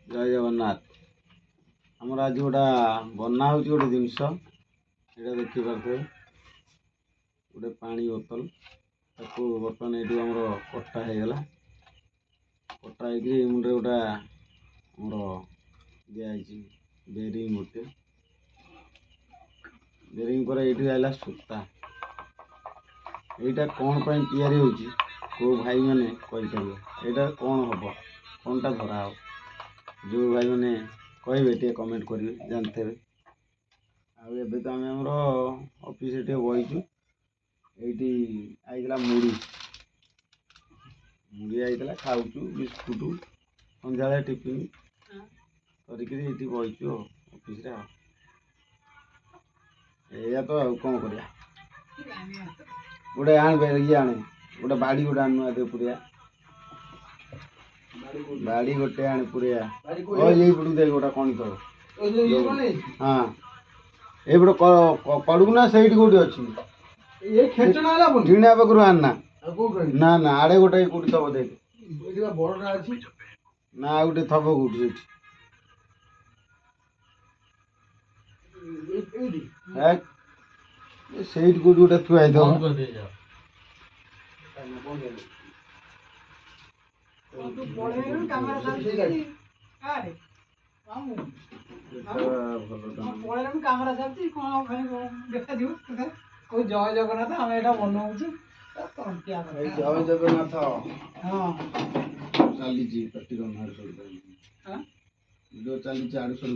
जय जगन्नाथ। आमर आज गोटा बना हो गोटे जिनस ये देखिपे गोटे पानी बोतल ताको बर्तमान ये आम कटा होगला कटा हो मुंडे गोटा आमर दिखाई बेरिंग गोटे बेरिंग पर ये आला सूता यहाँ कौन पर को भाई मैंने कहीपर यहाँ कौन हम कौनटा धरा हो जो भाई मैंने कहे टे कमेंट करेंगे जानते आबे तो आम आमर ऑफिस ये बहीचु ये आईला मुड़ी मुड़ी आईला खाऊचु बिस्कुट सन्ध्या टिफिन करके बहीचु ऑफिस या तो कौन कर गोटे आने ये आने गोटे बाड़ी गोटे आनु आदे पुरिया बाड़ी गोटे आने पुरिया यही पड़ू दे गोटा कौन तो हाँ ये पड़ू ना से कौटी अच्छी टीणा पाखु आना ना ना आड़े गोटे कौटी थब देख ना गोटे थब कौटी से कौटी गोटे थुआई दो जय जगन्नाथ आम यहाँ बनाऊ जय जगन्नाथ चली भिडियो चली आड़ू सर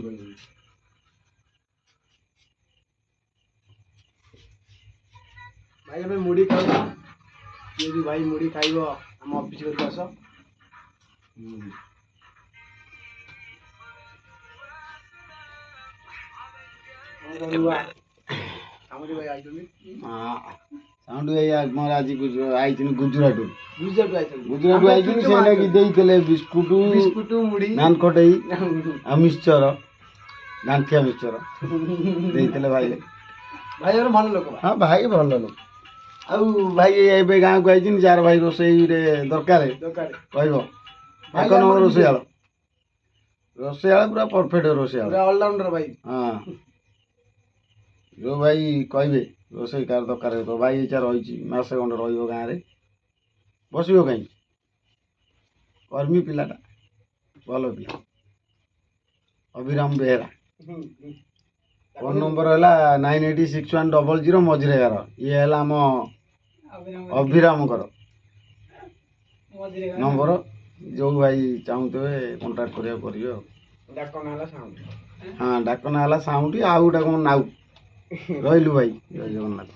भाई हमें मुड़ी खाऊ किए भी भाई मुड़ी खाइब आम ऑफिस करके आस साउंड मोर आज आई गुजरात गुजरात बिस्कुट बिस्कुट मुड़ी नान खटई मिक्सचर गांठिया मिक्सचर भाई भाई और भल लोक हाँ भाई भल लोक आ भाई ए गाँव को आई जार भाई रोसई दरकार कह एक नंबर रोसैयाल रोसैयाल पूरा परफेक्ट रोसैयाल ऑलराउंडर भाई हाँ जो भाई कहे रोसई कार दरकार तो भाई ये रही मसे खंड रही बस कहीं कर्मी पिलाटा भल पिला अभिराम बेहरा फोन नंबर है 986100 मझे यार ये है आम अभिराम नंबर जो भाई चाहूे कंटाक्ट करेंगे हाँ डाकना है साउंड आउ गोटे कौन नाउ रही भाई जय जगन्नाथ।